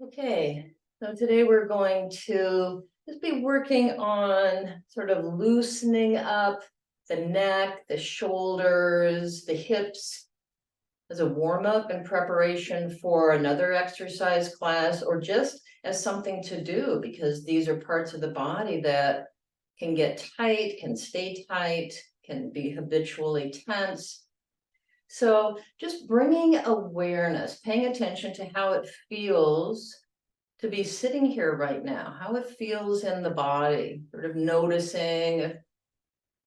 Okay, so today we're going to just be working on sort of loosening up the neck, the shoulders, the hips as a warm-up in preparation for another exercise class or just as something to do because these are parts of the body that can get tight, can stay tight, can be habitually tense. So just bringing awareness, paying attention to how it feels to be sitting here right now, how it feels in the body, sort of noticing if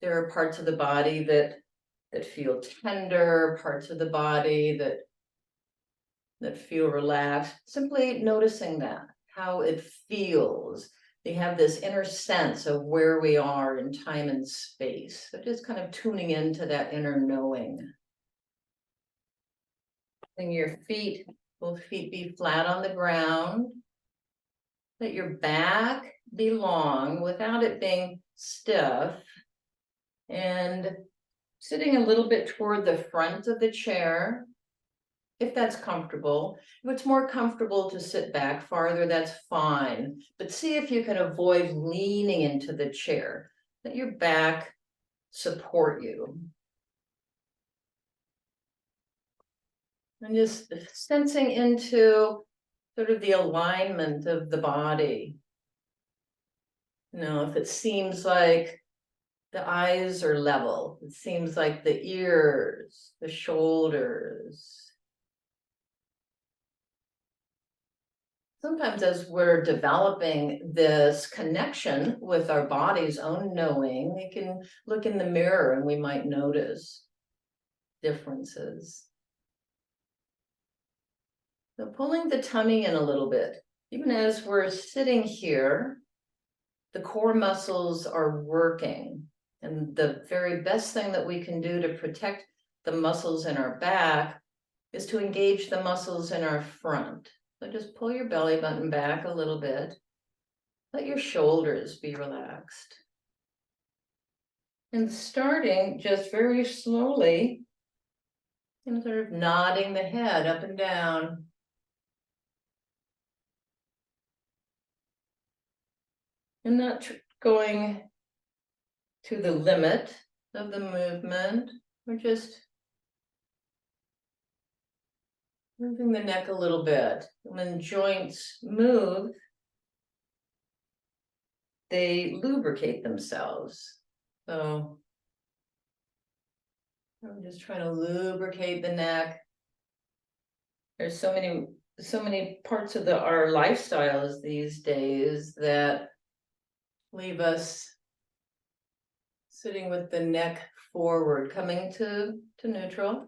there are parts of the body that feel tender, parts of the body that feel relaxed, simply noticing that, how it feels. They have this inner sense of where we are in time and space. So just kind of tuning into that inner knowing. Letting your feet, both feet be flat on the ground. Let your back be long without it being stiff. And sitting a little bit toward the front of the chair, if that's comfortable. If it's more comfortable to sit back farther, that's fine. But see if you can avoid leaning into the chair. Let your back support you. And just sensing into sort of the alignment of the body. You know, if it seems like the eyes are level, it seems like the ears, the shoulders. Sometimes as we're developing this connection with our body's own knowing, we can look in the mirror and we might notice differences. So pulling the tummy in a little bit, even as we're sitting here, the core muscles are working. And the very best thing that we can do to protect the muscles in our back is to engage the muscles in our front. So just pull your belly button back a little bit. Let your shoulders be relaxed. And starting just very slowly, and sort of nodding the head up and down. And not going to the limit of the movement. We're just moving the neck a little bit. When joints move, they lubricate themselves. So I'm just trying to lubricate the neck. There's so many parts of our lifestyles these days that leave us sitting with the neck forward, coming to neutral.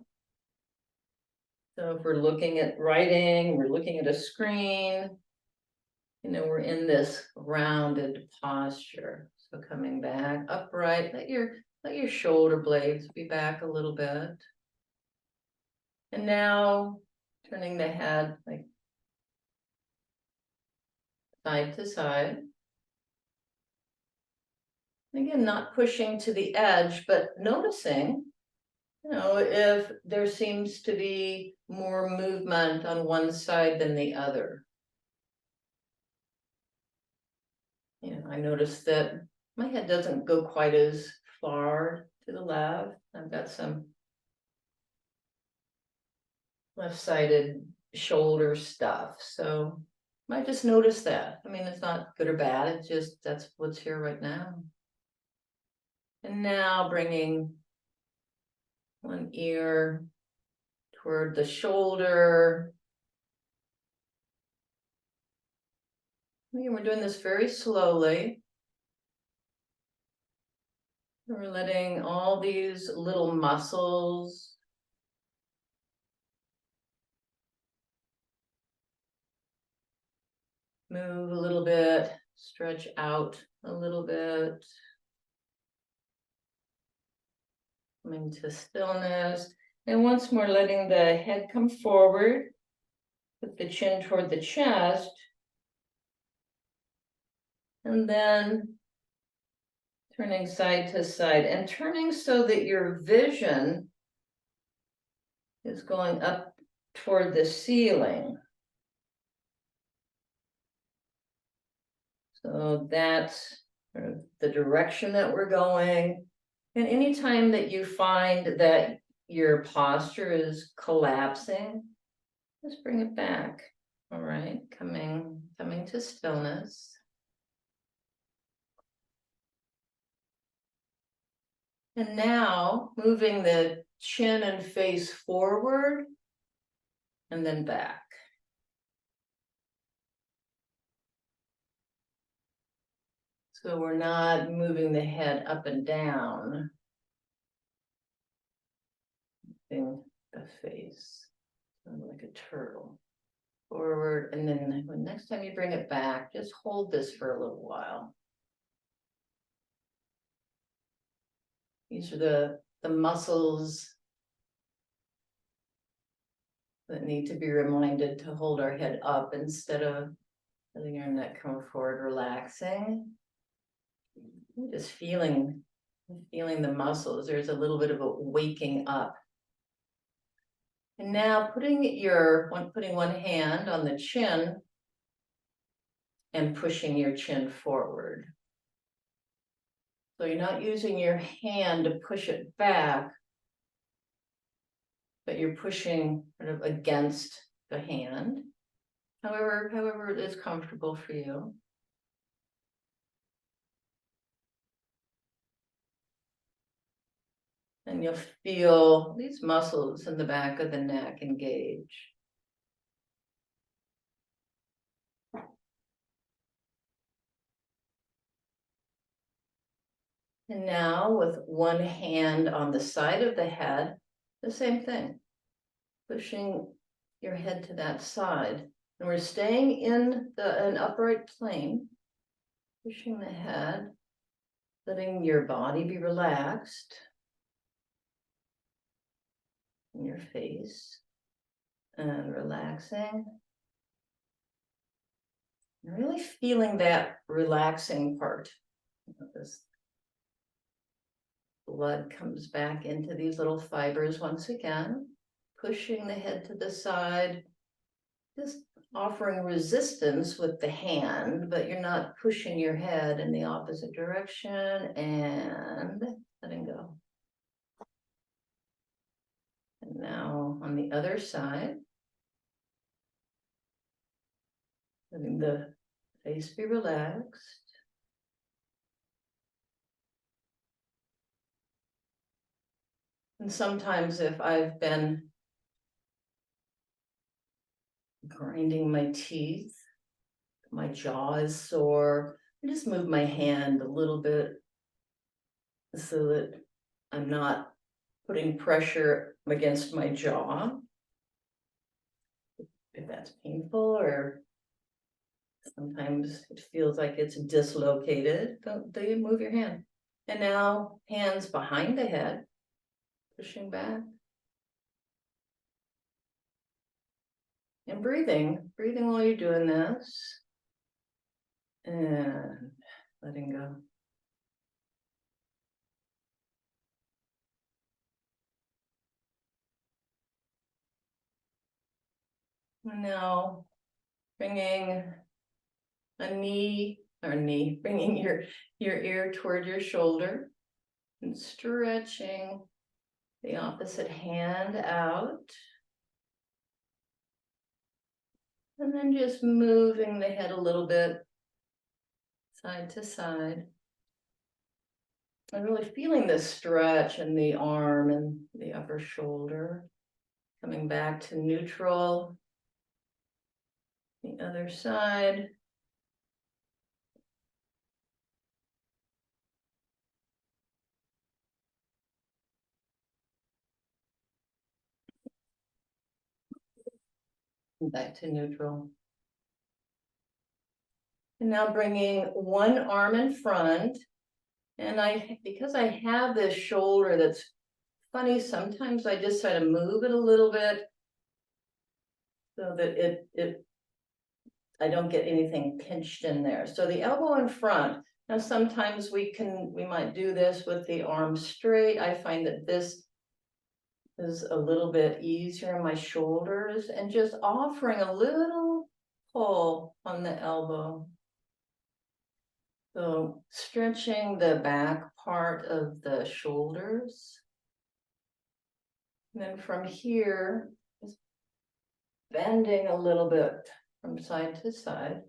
So if we're looking at writing, we're looking at a screen, you know, we're in this rounded posture. So coming back upright, let your shoulder blades be back a little bit. And now turning the head like side to side. Again, not pushing to the edge, but noticing, you know, if there seems to be more movement on one side than the other. You know, I noticed that my head doesn't go quite as far to the left. I've got some left-sided shoulder stuff. So I might just notice that. I mean, it's not good or bad. It's just, that's what's here right now. And now bringing one ear toward the shoulder. Again, we're doing this very slowly. We're letting all these little muscles move a little bit, stretch out a little bit. Coming to stillness. And once more, letting the head come forward, put the chin toward the chest. And then turning side to side and turning so that your vision is going up toward the ceiling. So that's sort of the direction that we're going. And anytime that you find that your posture is collapsing, just bring it back. All right, coming to stillness. And now moving the chin and face forward and then back. So we're not moving the head up and down. Moving the face like a turtle. Forward, and then when next time you bring it back, just hold this for a little while. These are the muscles that need to be reminded to hold our head up instead of letting your neck come forward, relaxing. Just feeling the muscles. There's a little bit of a waking up. And now putting one hand on the chin and pushing your chin forward. So you're not using your hand to push it back, but you're pushing sort of against the hand. However it is comfortable for you. And you'll feel these muscles in the back of the neck engage. And now with one hand on the side of the head, the same thing. Pushing your head to that side. And we're staying in an upright plane. Pushing the head, letting your body be relaxed. In your face. And relaxing. And really feeling that relaxing part. This blood comes back into these little fibers once again, pushing the head to the side, just offering resistance with the hand, but you're not pushing your head in the opposite direction, and letting go. And now on the other side, letting the face be relaxed. And sometimes if I've been grinding my teeth, my jaw is sore, I just move my hand a little bit so that I'm not putting pressure against my jaw. If that's painful, or sometimes it feels like it's dislocated, don't you move your hand. And now hands behind the head, pushing back. And breathing while you're doing this. And letting go. And now bringing bringing your ear toward your shoulder and stretching the opposite hand out. And then just moving the head a little bit side to side. And really feeling this stretch in the arm and the upper shoulder. Coming back to neutral. The other side. And back to neutral. And now bringing one arm in front. And because I have this shoulder that's funny, sometimes I just try to move it a little bit so that I don't get anything pinched in there. So the elbow in front. Now sometimes we might do this with the arm straight. I find that this is a little bit easier in my shoulders, and just offering a little pull on the elbow. So stretching the back part of the shoulders. And then from here, just bending a little bit from side to side.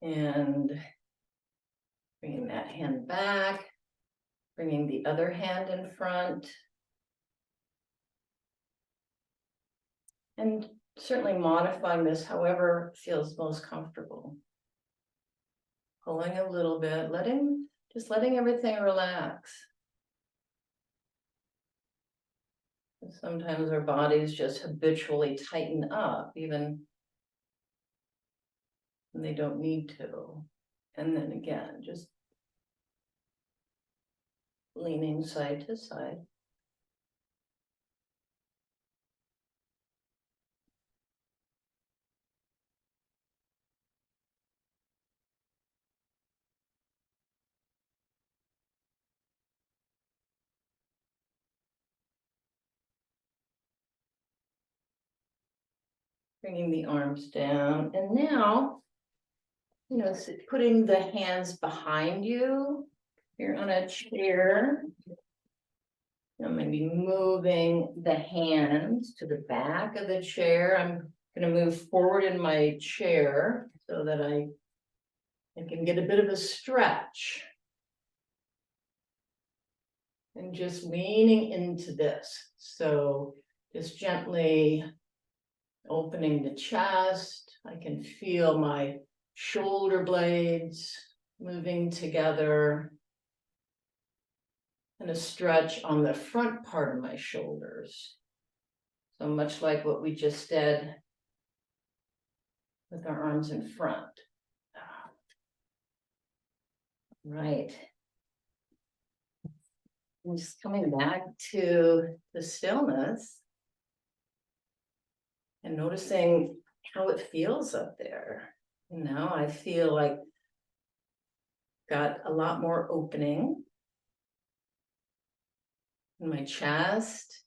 And bringing that hand back, bringing the other hand in front. And certainly modifying this however feels most comfortable. Pulling a little bit, just letting everything relax. Sometimes our bodies just habitually tighten up, even when they don't need to. And then again, just leaning side to side. Bringing the arms down. And now, putting the hands behind you. You're on a chair. I'm going to be moving the hands to the back of the chair. I'm going to move forward in my chair so that I can get a bit of a stretch. And just leaning into this. So just gently opening the chest. I can feel my shoulder blades moving together. And a stretch on the front part of my shoulders. So much like what we just did with our arms in front. Right. And just coming back to the stillness and noticing how it feels up there. And now I feel like got a lot more opening in my chest.